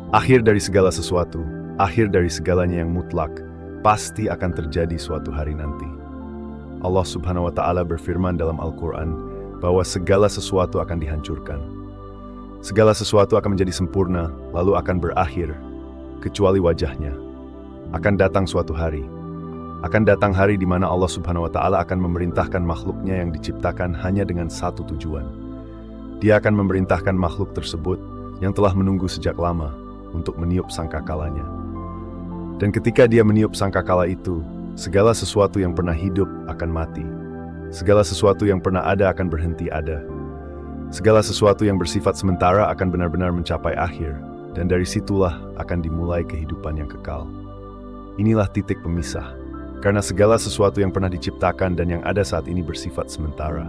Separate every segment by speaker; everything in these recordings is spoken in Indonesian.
Speaker 1: Akhir dari segala sesuatu, akhir dari segalanya yang mutlak, pasti akan terjadi suatu hari nanti. Allah Subhanahu wa Ta'ala berfirman dalam Al-Quran bahwa segala sesuatu akan dihancurkan. Segala sesuatu akan menjadi sempurna, lalu akan berakhir, kecuali wajahnya. Akan datang suatu hari. Akan datang hari di mana Allah Subhanahu wa Ta'ala akan memerintahkan makhluknya yang diciptakan hanya dengan satu tujuan. Dia akan memerintahkan makhluk tersebut yang telah menunggu sejak lama untuk meniup sangkakalanya. Dan ketika dia meniup sangkakala itu, segala sesuatu yang pernah hidup akan mati. Segala sesuatu yang pernah ada akan berhenti ada. Segala sesuatu yang bersifat sementara akan benar-benar mencapai akhir, dan dari situlah akan dimulai kehidupan yang kekal. Inilah titik pemisah, karena segala sesuatu yang pernah diciptakan dan yang ada saat ini bersifat sementara.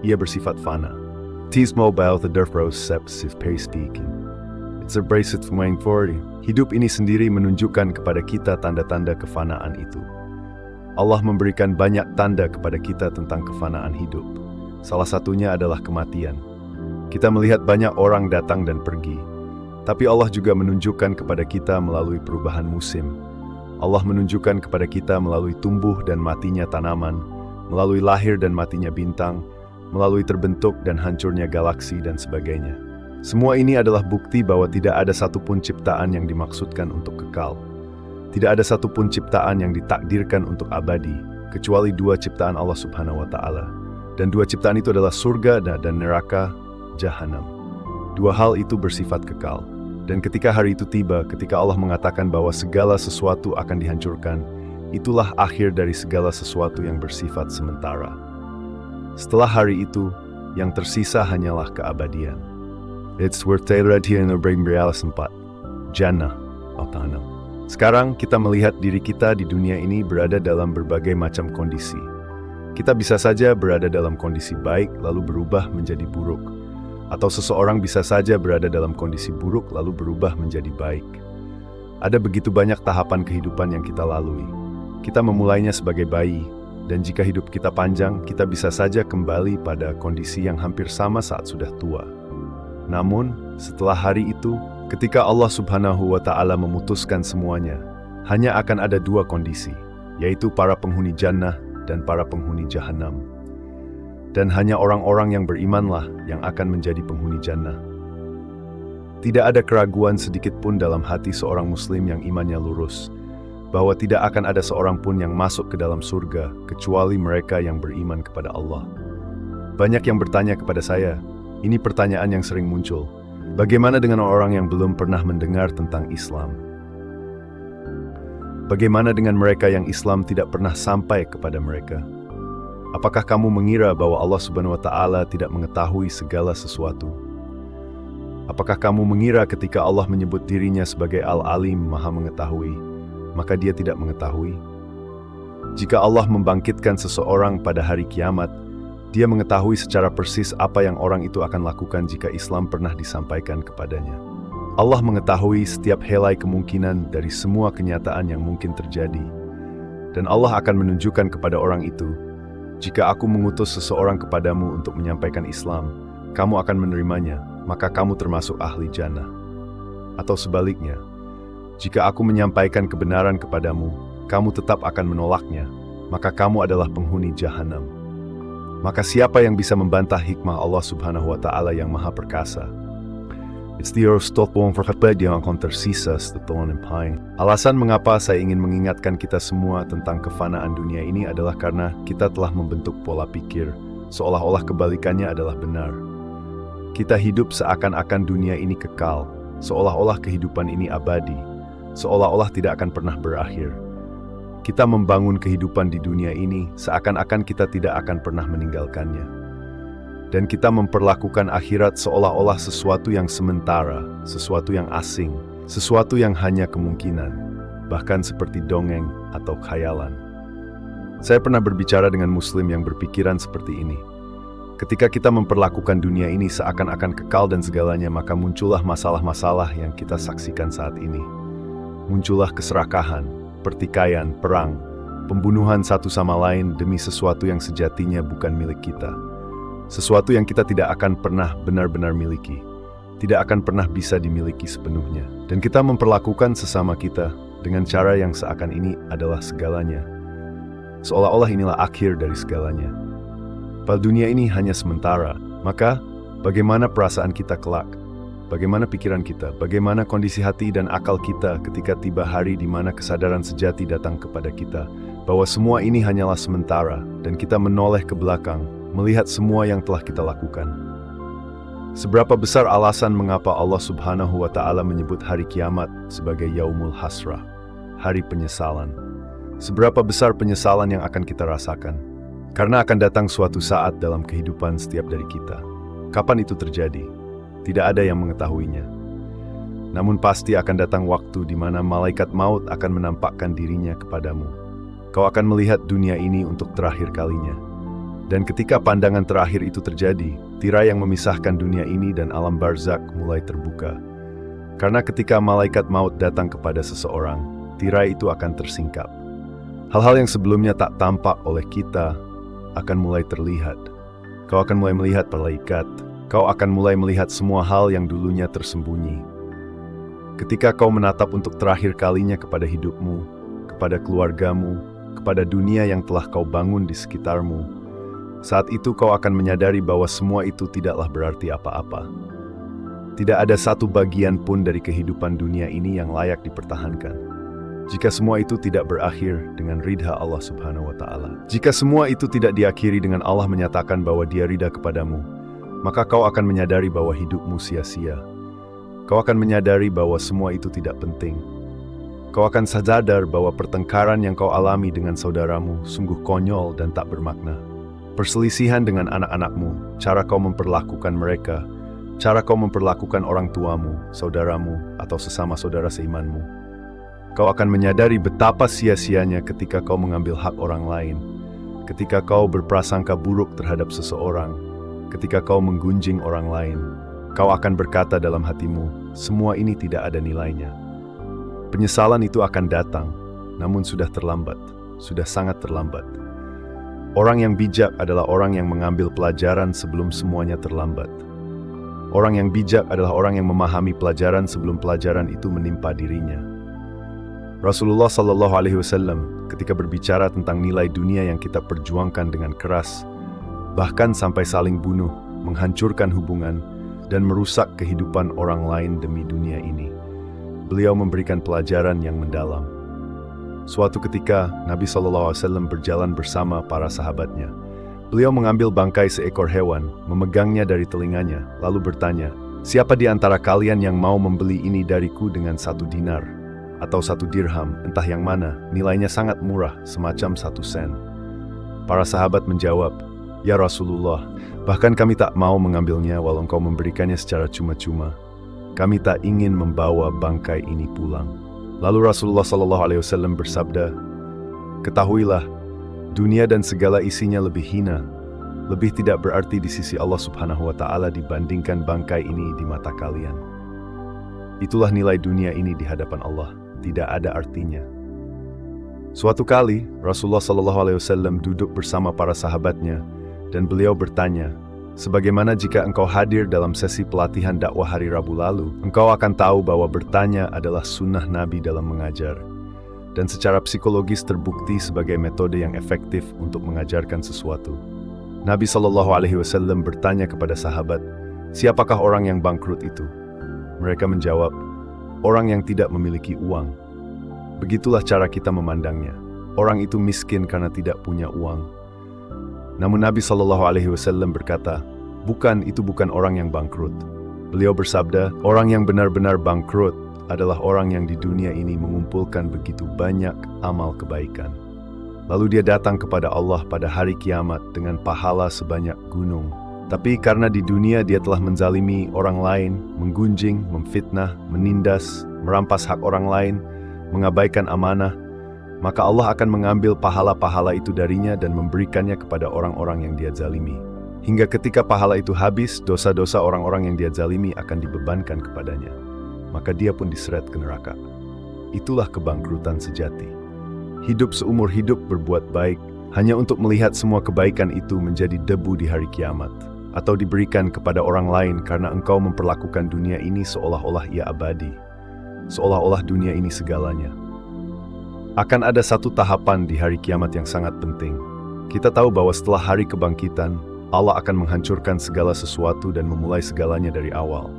Speaker 1: Ia bersifat fana. Tis mobile the derfros sepsif pay speaking. It's a bracelet for moving forward. Hidup ini sendiri menunjukkan kepada kita tanda-tanda kefanaan itu. Allah memberikan banyak tanda kepada kita tentang kefanaan hidup. Salah satunya adalah kematian. Kita melihat banyak orang datang dan pergi. Tapi Allah juga menunjukkan kepada kita melalui perubahan musim. Allah menunjukkan kepada kita melalui tumbuh dan matinya tanaman, melalui lahir dan matinya bintang, melalui terbentuk dan hancurnya galaksi dan sebagainya. Semua ini adalah bukti bahwa tidak ada satupun ciptaan yang dimaksudkan untuk kekal. Tidak ada satupun ciptaan yang ditakdirkan untuk abadi, kecuali dua ciptaan Allah Subhanahu wa Ta'ala. Dan dua ciptaan itu adalah surga dan neraka, Jahanam. Dua hal itu bersifat kekal. Dan ketika hari itu tiba, ketika Allah mengatakan bahwa segala sesuatu akan dihancurkan, itulah akhir dari segala sesuatu yang bersifat sementara. Setelah hari itu, yang tersisa hanyalah keabadian. It's worth right here in the brain realis 4. Jannah al-Tanam. Sekarang kita melihat diri kita di dunia ini berada dalam berbagai macam kondisi. Kita bisa saja berada dalam kondisi baik lalu berubah menjadi buruk. Atau seseorang bisa saja berada dalam kondisi buruk lalu berubah menjadi baik. Ada begitu banyak tahapan kehidupan yang kita lalui. Kita memulainya sebagai bayi, dan jika hidup kita panjang, kita bisa saja kembali pada kondisi yang hampir sama saat sudah tua. Namun, setelah hari itu, ketika Allah Subhanahu wa Ta'ala memutuskan semuanya, hanya akan ada dua kondisi, yaitu para penghuni Jannah dan para penghuni Jahanam. Dan hanya orang-orang yang berimanlah yang akan menjadi penghuni Jannah. Tidak ada keraguan sedikit pun dalam hati seorang Muslim yang imannya lurus, bahwa tidak akan ada seorang pun yang masuk ke dalam surga, kecuali mereka yang beriman kepada Allah. Banyak yang bertanya kepada saya, ini pertanyaan yang sering muncul. Bagaimana dengan orang yang belum pernah mendengar tentang Islam? Bagaimana dengan mereka yang Islam tidak pernah sampai kepada mereka? Apakah kamu mengira bahwa Allah Subhanahu wa Ta'ala tidak mengetahui segala sesuatu? Apakah kamu mengira ketika Allah menyebut dirinya sebagai Al-Alim, Maha Mengetahui, maka Dia tidak mengetahui? Jika Allah membangkitkan seseorang pada hari kiamat, Dia mengetahui secara persis apa yang orang itu akan lakukan jika Islam pernah disampaikan kepadanya. Allah mengetahui setiap helai kemungkinan dari semua kenyataan yang mungkin terjadi. Dan Allah akan menunjukkan kepada orang itu, jika aku mengutus seseorang kepadamu untuk menyampaikan Islam, kamu akan menerimanya, maka kamu termasuk ahli jannah. Atau sebaliknya, jika aku menyampaikan kebenaran kepadamu, kamu tetap akan menolaknya, maka kamu adalah penghuni Jahanam. Maka siapa yang bisa membantah hikmah Allah Subhanahu wa Ta'ala yang maha perkasa? It's the Aristotle yang akan tersisa setelah empire. Alasan mengapa saya ingin mengingatkan kita semua tentang kefanaan dunia ini adalah karena kita telah membentuk pola pikir, seolah-olah kebalikannya adalah benar. Kita hidup seakan-akan dunia ini kekal, seolah-olah kehidupan ini abadi, seolah-olah tidak akan pernah berakhir. Kita membangun kehidupan di dunia ini seakan-akan kita tidak akan pernah meninggalkannya. Dan kita memperlakukan akhirat seolah-olah sesuatu yang sementara, sesuatu yang asing, sesuatu yang hanya kemungkinan, bahkan seperti dongeng atau khayalan. Saya pernah berbicara dengan Muslim yang berpikiran seperti ini. Ketika kita memperlakukan dunia ini seakan-akan kekal dan segalanya, maka muncullah masalah-masalah yang kita saksikan saat ini. Muncullah keserakahan, pertikaian, perang, pembunuhan satu sama lain demi sesuatu yang sejatinya bukan milik kita. Sesuatu yang kita tidak akan pernah benar-benar miliki. tidak akan pernah bisa dimiliki sepenuhnya. Dan kita memperlakukan sesama kita dengan cara yang seakan ini adalah segalanya. Seolah-olah inilah akhir dari segalanya. Padahal dunia ini hanya sementara. Maka, bagaimana perasaan kita kelak? Bagaimana pikiran kita? Bagaimana kondisi hati dan akal kita ketika tiba hari di mana kesadaran sejati datang kepada kita bahwa semua ini hanyalah sementara dan kita menoleh ke belakang, melihat semua yang telah kita lakukan. Seberapa besar alasan mengapa Allah Subhanahu wa Ta'ala menyebut hari kiamat sebagai Yaumul Hasrah, hari penyesalan. Seberapa besar penyesalan yang akan kita rasakan? Karena akan datang suatu saat dalam kehidupan setiap dari kita. Kapan itu terjadi? Tidak ada yang mengetahuinya. Namun pasti akan datang waktu di mana malaikat maut akan menampakkan dirinya kepadamu. Kau akan melihat dunia ini untuk terakhir kalinya. Dan ketika pandangan terakhir itu terjadi, tirai yang memisahkan dunia ini dan alam barzak mulai terbuka. Karena ketika malaikat maut datang kepada seseorang, tirai itu akan tersingkap. Hal-hal yang sebelumnya tak tampak oleh kita akan mulai terlihat. Kau akan mulai melihat malaikat. Kau akan mulai melihat semua hal yang dulunya tersembunyi. Ketika kau menatap untuk terakhir kalinya kepada hidupmu, kepada keluargamu, kepada dunia yang telah kau bangun di sekitarmu, saat itu kau akan menyadari bahwa semua itu tidaklah berarti apa-apa. Tidak ada satu bagian pun dari kehidupan dunia ini yang layak dipertahankan. Jika semua itu tidak berakhir dengan ridha Allah Subhanahu wa Ta'ala. Jika semua itu tidak diakhiri dengan Allah menyatakan bahwa Dia ridha kepadamu, maka kau akan menyadari bahwa hidupmu sia-sia. Kau akan menyadari bahwa semua itu tidak penting. Kau akan sadar bahwa pertengkaran yang kau alami dengan saudaramu sungguh konyol dan tak bermakna. Perselisihan dengan anak-anakmu, cara kau memperlakukan mereka, cara kau memperlakukan orang tuamu, saudaramu, atau sesama saudara seimanmu. Kau akan menyadari betapa sia-sianya ketika kau mengambil hak orang lain, ketika kau berprasangka buruk terhadap seseorang, ketika kau menggunjing orang lain. Kau akan berkata dalam hatimu, semua ini tidak ada nilainya. Penyesalan itu akan datang, namun sudah terlambat, sudah sangat terlambat. Orang yang bijak adalah orang yang mengambil pelajaran sebelum semuanya terlambat. Orang yang bijak adalah orang yang memahami pelajaran sebelum pelajaran itu menimpa dirinya. Rasulullah Shallallahu Alaihi Wasallam ketika berbicara tentang nilai dunia yang kita perjuangkan dengan keras, bahkan sampai saling bunuh, menghancurkan hubungan, dan merusak kehidupan orang lain demi dunia ini. Beliau memberikan pelajaran yang mendalam. Suatu ketika, Nabi SAW berjalan bersama para sahabatnya. Beliau mengambil bangkai seekor hewan, memegangnya dari telinganya, lalu bertanya, siapa di antara kalian yang mau membeli ini dariku dengan 1 dinar? Atau 1 dirham, entah yang mana, nilainya sangat murah, semacam 1 sen. Para sahabat menjawab, ya Rasulullah, bahkan kami tak mau mengambilnya walau engkau memberikannya secara cuma-cuma. Kami tak ingin membawa bangkai ini pulang. Lalu Rasulullah SAW bersabda, ketahuilah, dunia dan segala isinya lebih hina, lebih tidak berarti di sisi Allah Subhanahu wa Ta'ala dibandingkan bangkai ini di mata kalian. Itulah nilai dunia ini di hadapan Allah, tidak ada artinya. Suatu kali, Rasulullah SAW duduk bersama para sahabatnya, dan beliau bertanya, sebagaimana jika engkau hadir dalam sesi pelatihan dakwah hari Rabu lalu, engkau akan tahu bahwa bertanya adalah sunnah Nabi dalam mengajar, dan secara psikologis terbukti sebagai metode yang efektif untuk mengajarkan sesuatu. Nabi SAW bertanya kepada sahabat, siapakah orang yang bangkrut itu? Mereka menjawab, orang yang tidak memiliki uang. Begitulah cara kita memandangnya. Orang itu miskin karena tidak punya uang. Namun Nabi SAW berkata, itu bukan orang yang bangkrut. Beliau bersabda, orang yang benar-benar bangkrut adalah orang yang di dunia ini mengumpulkan begitu banyak amal kebaikan. Lalu dia datang kepada Allah pada hari kiamat dengan pahala sebanyak gunung. Tapi karena di dunia dia telah menzalimi orang lain, menggunjing, memfitnah, menindas, merampas hak orang lain, mengabaikan amanah, maka Allah akan mengambil pahala-pahala itu darinya dan memberikannya kepada orang-orang yang dia zalimi. Hingga ketika pahala itu habis, dosa-dosa orang-orang yang dia zalimi akan dibebankan kepadanya. Maka dia pun diseret ke neraka. Itulah kebangkrutan sejati. Hidup seumur hidup berbuat baik, hanya untuk melihat semua kebaikan itu menjadi debu di hari kiamat. atau diberikan kepada orang lain karena engkau memperlakukan dunia ini seolah-olah ia abadi, seolah-olah dunia ini segalanya. Akan ada satu tahapan di hari kiamat yang sangat penting. Kita tahu bahwa setelah hari kebangkitan, Allah akan menghancurkan segala sesuatu dan memulai segalanya dari awal.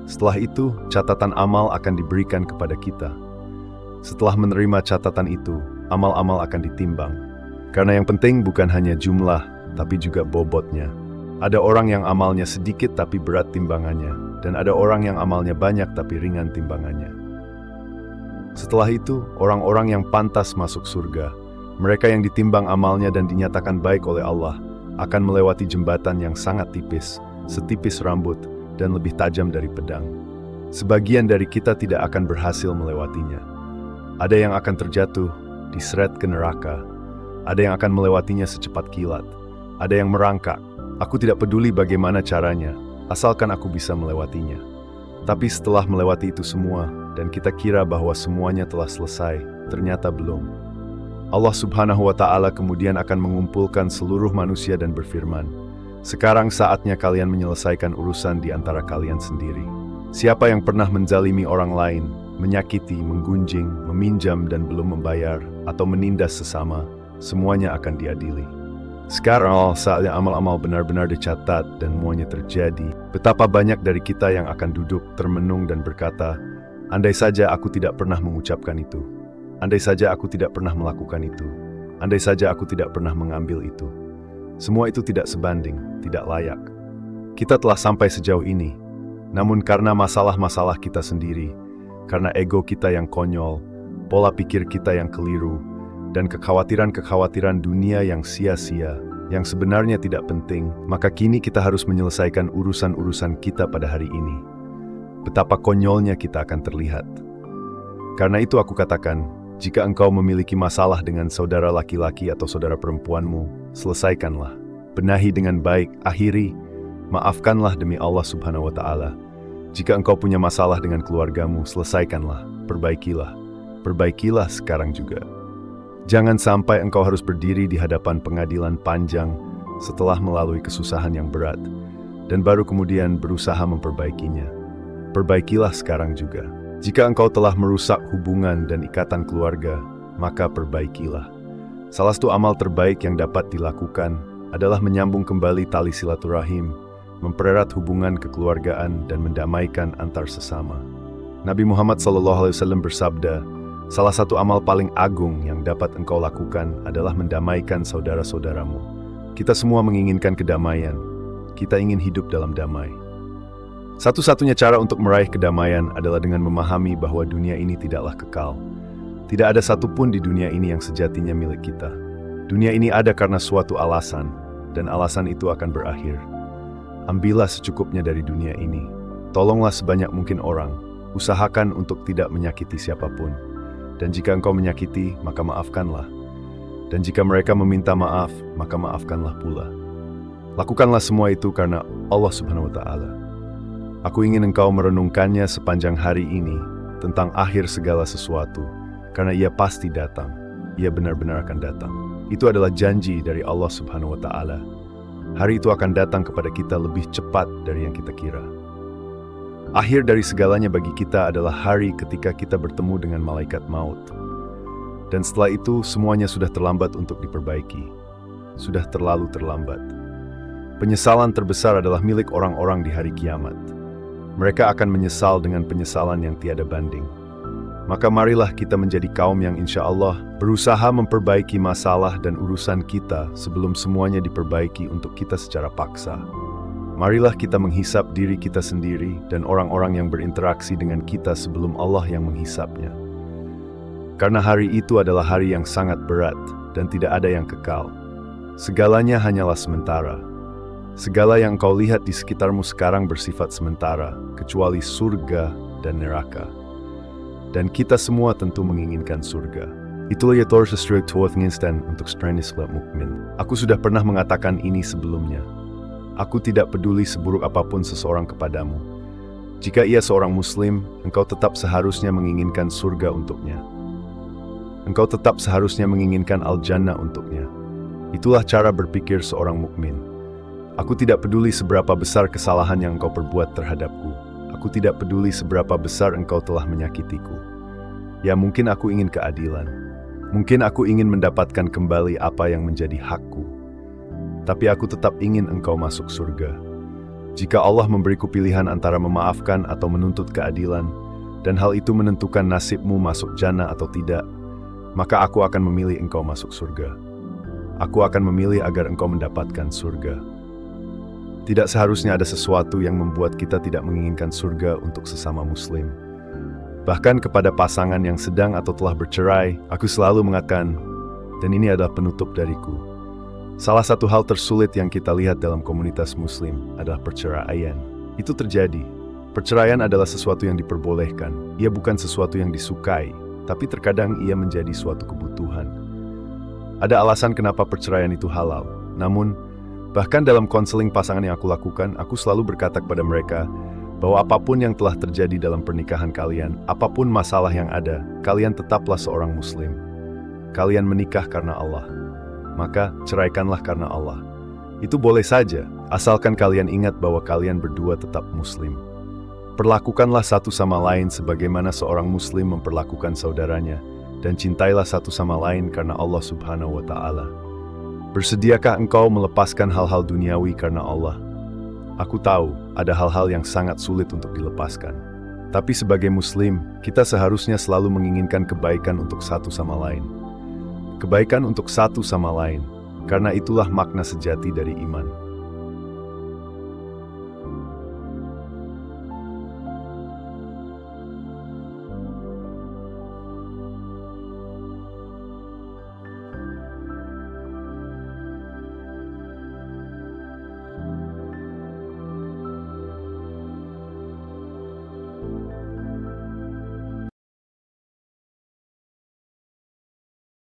Speaker 1: Setelah itu, catatan amal akan diberikan kepada kita. Setelah menerima catatan itu, amal-amal akan ditimbang. Karena yang penting bukan hanya jumlah, tapi juga bobotnya. Ada orang yang amalnya sedikit tapi berat timbangannya, dan ada orang yang amalnya banyak tapi ringan timbangannya. Setelah itu, orang-orang yang pantas masuk surga, mereka yang ditimbang amalnya dan dinyatakan baik oleh Allah, akan melewati jembatan yang sangat tipis, setipis rambut, dan lebih tajam dari pedang. Sebagian dari kita tidak akan berhasil melewatinya. Ada yang akan terjatuh, diseret ke neraka. Ada yang akan melewatinya secepat kilat. Ada yang merangkak. Aku tidak peduli bagaimana caranya, asalkan aku bisa melewatinya. Tapi setelah melewati itu semua, dan kita kira bahwa semuanya telah selesai, ternyata belum. Allah Subhanahu wa Ta'ala kemudian akan mengumpulkan seluruh manusia dan berfirman, "Sekarang saatnya kalian menyelesaikan urusan di antara kalian sendiri. Siapa yang pernah menzalimi orang lain, menyakiti, menggunjing, meminjam dan belum membayar, atau menindas sesama, semuanya akan diadili. Sekarang saatnya amal-amal benar-benar dicatat dan semuanya terjadi. Betapa banyak dari kita yang akan duduk, termenung dan berkata, andai saja aku tidak pernah mengucapkan itu. Andai saja aku tidak pernah melakukan itu. Andai saja aku tidak pernah mengambil itu. Semua itu tidak sebanding, tidak layak. Kita telah sampai sejauh ini. Namun karena masalah-masalah kita sendiri, karena ego kita yang konyol, pola pikir kita yang keliru, dan kekhawatiran-kekhawatiran dunia yang sia-sia, yang sebenarnya tidak penting, maka kini kita harus menyelesaikan urusan-urusan kita pada hari ini. Betapa konyolnya kita akan terlihat. Karena itu aku katakan, jika engkau memiliki masalah dengan saudara laki-laki atau saudara perempuanmu, selesaikanlah. Benahi dengan baik, akhiri, maafkanlah demi Allah Subhanahu wa Ta'ala. Jika engkau punya masalah dengan keluargamu, selesaikanlah, perbaikilah. Perbaikilah sekarang juga. Jangan sampai engkau harus berdiri di hadapan pengadilan panjang setelah melalui kesusahan yang berat, dan baru kemudian berusaha memperbaikinya. Perbaikilah sekarang juga. Jika engkau telah merusak hubungan dan ikatan keluarga, maka perbaikilah. Salah satu amal terbaik yang dapat dilakukan adalah menyambung kembali tali silaturahim, mempererat hubungan kekeluargaan dan mendamaikan antar sesama. Nabi Muhammad SAW bersabda, salah satu amal paling agung yang dapat engkau lakukan adalah mendamaikan saudara-saudaramu. Kita semua menginginkan kedamaian. Kita ingin hidup dalam damai. Satu-satunya cara untuk meraih kedamaian adalah dengan memahami bahwa dunia ini tidaklah kekal. Tidak ada satupun di dunia ini yang sejatinya milik kita. Dunia ini ada karena suatu alasan, dan alasan itu akan berakhir. Ambillah secukupnya dari dunia ini. Tolonglah sebanyak mungkin orang. Usahakan untuk tidak menyakiti siapapun. Dan jika engkau menyakiti, maka maafkanlah. Dan jika mereka meminta maaf, maka maafkanlah pula. Lakukanlah semua itu karena Allah Subhanahu wa Ta'ala. Aku ingin engkau merenungkannya sepanjang hari ini tentang akhir segala sesuatu, karena ia pasti datang. Ia benar-benar akan datang. Itu adalah janji dari Allah Subhanahu wa Ta'ala. Hari itu akan datang kepada kita lebih cepat dari yang kita kira. Akhir dari segalanya bagi kita adalah hari ketika kita bertemu dengan malaikat maut. Dan setelah itu semuanya sudah terlambat untuk diperbaiki. Sudah terlalu terlambat. Penyesalan terbesar adalah milik orang-orang di hari kiamat. Mereka akan menyesal dengan penyesalan yang tiada banding. Maka marilah kita menjadi kaum yang insya Allah berusaha memperbaiki masalah dan urusan kita sebelum semuanya diperbaiki untuk kita secara paksa. Marilah kita menghisap diri kita sendiri dan orang-orang yang berinteraksi dengan kita sebelum Allah yang menghisapnya. Karena hari itu adalah hari yang sangat berat dan tidak ada yang kekal. Segalanya hanyalah sementara. Segala yang kau lihat di sekitarmu sekarang bersifat sementara, kecuali surga dan neraka. Dan kita semua tentu menginginkan surga. Itulah ya Torah sesuai instan untuk stranis mukmin. Aku sudah pernah mengatakan ini sebelumnya. Aku tidak peduli seburuk apapun seseorang kepadamu. Jika ia seorang muslim, engkau tetap seharusnya menginginkan surga untuknya. Engkau tetap seharusnya menginginkan al-jannah untuknya. Itulah cara berpikir seorang mukmin. Aku tidak peduli seberapa besar kesalahan yang engkau perbuat terhadapku. Aku tidak peduli seberapa besar engkau telah menyakitiku. Ya, mungkin aku ingin keadilan. Mungkin aku ingin mendapatkan kembali apa yang menjadi hakku. Tapi aku tetap ingin engkau masuk surga. Jika Allah memberiku pilihan antara memaafkan atau menuntut keadilan, dan hal itu menentukan nasibmu masuk jannah atau tidak, maka aku akan memilih engkau masuk surga. Aku akan memilih agar engkau mendapatkan surga. Tidak seharusnya ada sesuatu yang membuat kita tidak menginginkan surga untuk sesama muslim. Bahkan kepada pasangan yang sedang atau telah bercerai, aku selalu mengatakan, dan ini adalah penutup dariku. Salah satu hal tersulit yang kita lihat dalam komunitas muslim adalah perceraian. Itu terjadi. Perceraian adalah sesuatu yang diperbolehkan. Ia bukan sesuatu yang disukai, tapi terkadang ia menjadi suatu kebutuhan. Ada alasan kenapa perceraian itu halal. Namun, bahkan dalam konseling pasangan yang aku lakukan, aku selalu berkata kepada mereka bahwa apapun yang telah terjadi dalam pernikahan kalian, apapun masalah yang ada, kalian tetaplah seorang muslim. Kalian menikah karena Allah. Maka, ceraikanlah karena Allah. Itu boleh saja, asalkan kalian ingat bahwa kalian berdua tetap muslim. Perlakukanlah satu sama lain sebagaimana seorang muslim memperlakukan saudaranya, dan cintailah satu sama lain karena Allah Subhanahu wa Ta'ala. Bersediakah engkau melepaskan hal-hal duniawi karena Allah? Aku tahu ada hal-hal yang sangat sulit untuk dilepaskan. Tapi sebagai muslim, kita seharusnya selalu menginginkan kebaikan untuk satu sama lain. Kebaikan untuk satu sama lain, karena itulah makna sejati dari iman.